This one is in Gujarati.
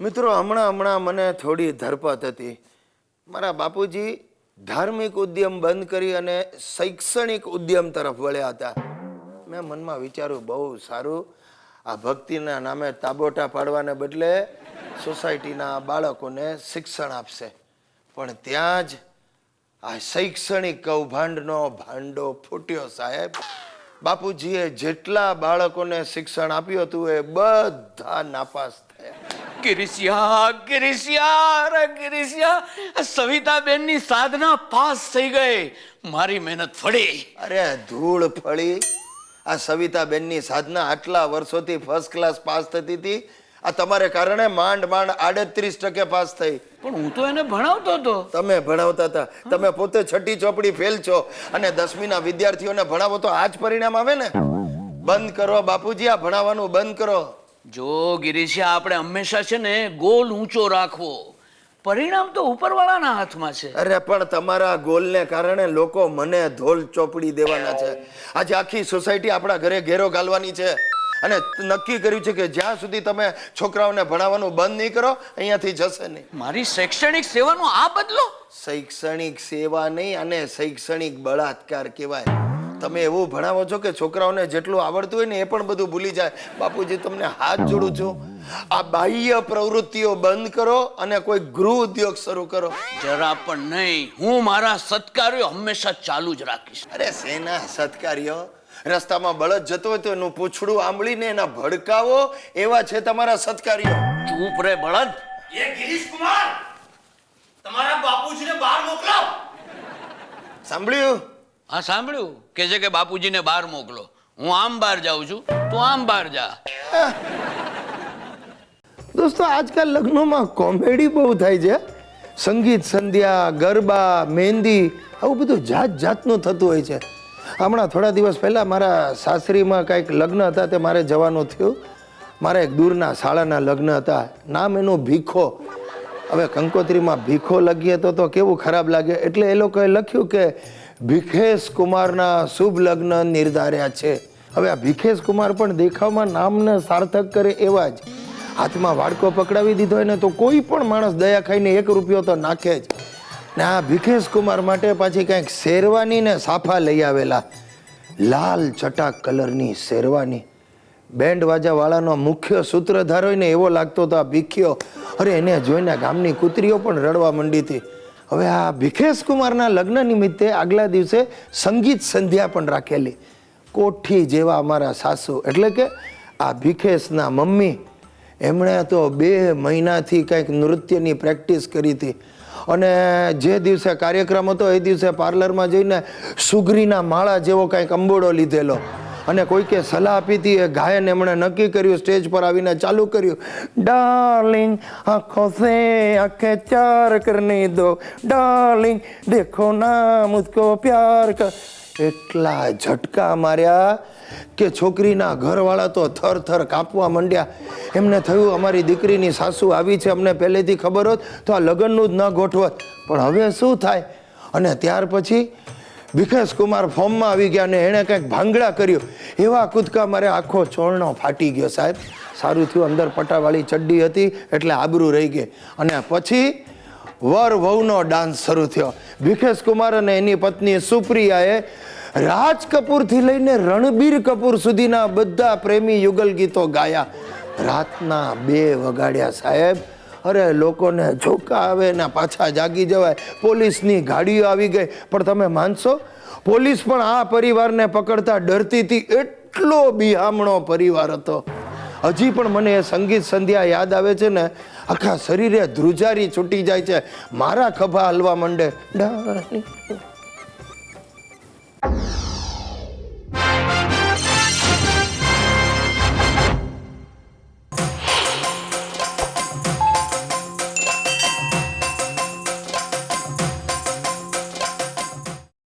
મિત્રો હમણાં મને થોડી ધરપત હતી. મારા બાપુજી ધાર્મિક ઉદ્યમ બંધ કરી અને શૈક્ષણિક ઉદ્યમ તરફ વળ્યા હતા. મેં મનમાં વિચાર્યું બહુ સારું, આ ભક્તિના નામે તાબોટા પાડવાને બદલે સોસાયટીના બાળકોને શિક્ષણ આપશે. પણ ત્યાં જ આ શૈક્ષણિક કૌભાંડનો ભાંડો ફૂટ્યો સાહેબ. બાપુજીએ જેટલા બાળકોને શિક્ષણ આપ્યું હતું એ બધા નાપાસ થયા. ગિરીશિયા સવિતાબેન ની સાધના પાસ થઈ ગઈ, મારી મહેનત ફળી. અરે ધૂળ ફળી. આ સવિતાબેન ની સાધના આટલા વર્ષોથી ફર્સ્ટ ક્લાસ પાસ થતી હતી, આ તમારે કારણે માંડ 38% પાસ થઈ. પણ હું તો એને ભણાવતો હતો. તમે ભણાવતા હતા, તમે પોતે છઠ્ઠી ચોપડી ફેલ છો અને 10મી ના વિદ્યાર્થીઓને ભણાવો તો આ જ પરિણામ આવે ને. બંધ કરો બાપુજી, આ ભણાવવાનું બંધ કરો. જો ગિરીશિયા, આપણે હંમેશા છે ને ગોલ ઊંચો રાખવો, પરિણામ તો ઉપરવાળાના હાથમાં છે. અરે પણ તમારા ગોલને કારણે લોકો મને ધોલ ચોપડી દેવાના છે. આજે આખી સોસાયટી આપણા ઘરે ઘેરો ગાલવાની છે અને નક્કી કર્યું છે કે જ્યાં સુધી તમે છોકરાઓને ભણાવવાનું બંધ નહીં કરો અહીંયાથી જશે નહીં. મારી શૈક્ષણિક સેવાનો આ બદલો? શૈક્ષણિક સેવા નહીં, અને શૈક્ષણિક બળાત્કાર કહેવાય. તમે એવું ભણાવો છો કે છોકરાઓને જેટલું આવડતું હોય ને એ પણ બધું ભૂલી જાય. બાપુજી તમને હાથ જોડું છું, આ બાહ્ય પ્રવૃત્તિઓ બંધ કરો અને કોઈ ગૃહ ઉદ્યોગ શરૂ કરો. જરા પણ નહીં. હું મારા સત્કાર્યો હંમેશા ચાલુ જ રાખીશ. અરે સેના સત્કાર્યો? રસ્તામાં બળદ જતો હોય તો એનું પૂંછડું આંબળીને એના ભડકાવો, એવા છે તમારા સત્કાર્યો. ચૂપ રે બળદ. એ ગિરીશ કુમાર, તમારા બાપુજીને બહાર મોકલો. સાંભળ્યું? હા સાંભળ્યું. કે છે કે બાપુજીને બહાર મોકલો. હું આમ બહાર જાઉં છું, તું આમ બહાર જા. દોસ્તો, આજકાલ લગ્નોમાં કોમેડી બહુ થાય છે. સંગીત સંધ્યા, ગરબા, મહેંદી, આવું બધું જાત જાતનું થતું હોય છે. હમણાં થોડા દિવસ પહેલાં મારા સાસરીમાં કંઈક લગ્ન હતા, તે મારે જવાનું થયું. મારા એક દૂરના શાળાના લગ્ન હતા. નામ એનું ભીખો. હવે કંકોત્રીમાં ભીખો લખીએ તો કેવું ખરાબ લાગે, એટલે એ લોકોએ લખ્યું કે ભીખેશ કુમારના શુભ લગ્ન નિર્ધાર્યા છે. હવે આ ભીખેશ કુમાર પણ દેખાવમાં નામને સાર્થક કરે એવા જ. હાથમાં વાડકો પકડાવી દીધો હોય ને તો કોઈ પણ માણસ દયા ખાઈને 1 રૂપિયો તો નાખે જ. ને આ ભીખેશ કુમાર માટે પાછી કંઈક શેરવાની ને સાફા લઈ આવેલા. લાલ ચટાક કલરની શેરવાની. બેન્ડ વાજાવાળાનો મુખ્ય સૂત્રધાર હોય ને એવો લાગતો હતો આ ભીખ્યો. અરે એને જોઈને ગામની કૂતરીઓ પણ રડવા માંડી હતી. હવે આ ભીખેશ કુમારના લગ્ન નિમિત્તે આગલા દિવસે સંગીત સંધ્યા પણ રાખેલી. કોઠી જેવા અમારા સાસુ, એટલે કે આ ભીખેશના મમ્મી, એમણે તો 2 મહિનાથી કંઈક નૃત્યની પ્રેક્ટિસ કરી હતી. અને જે દિવસે કાર્યક્રમ હતો એ દિવસે પાર્લરમાં જઈને સુગરીના માળા જેવો કંઈક અંબોડો લીધેલો. અને કોઈકે સલાહ આપી હતી, એ ગાયન એમણે નક્કી કર્યું, સ્ટેજ પર આવીને ચાલુ કર્યું, ડાર્લિંગ આંખો સે આંખે ચાર કરને દો, ડાર્લિંગ દેખો ના મુझको પ્યાર કર. એટલા ઝટકા માર્યા કે છોકરીના ઘરવાળા તો થર થર કાપવા માંડ્યા. એમને થયું અમારી દીકરીની સાસુ આવી છે, અમને પહેલેથી ખબર હોત તો આ લગ્નનું જ ન ગોઠવત. પણ હવે શું થાય? અને ત્યાર પછી ભીખેશ કુમાર ફોર્મમાં આવી ગયા અને એણે કંઈક ભાંગડા કર્યું. એવા કૂદકા મારે આખો ચોળનો ફાટી ગયો સાહેબ. સારું થયું અંદર પટાવાળી ચડ્ડી હતી એટલે આબરૂ રહી ગઈ. અને પછી વર વહુનો ડાન્સ શરૂ થયો. ભીખેશ કુમાર અને એની પત્ની સુપ્રિયાએ રાજ કપૂરથી લઈને રણબીર કપૂર સુધીના બધા પ્રેમી યુગલ ગીતો ગાયા. રાતના 2 વાગ્યા સાહેબ. અરે લોકોને ઝોકા આવે ને પાછા જાગી જવાય. પોલીસની ગાડીઓ આવી ગઈ. પણ તમે માનશો, પોલીસ પણ આ પરિવારને પકડતા ડરતી હતી. એટલો બિહામણો પરિવાર હતો. હજી પણ મને એ સંગીત સંધ્યા યાદ આવે છે ને, આખા શરીરે ધ્રુજારી છૂટી જાય છે, મારા ખભા હલવા માંડે.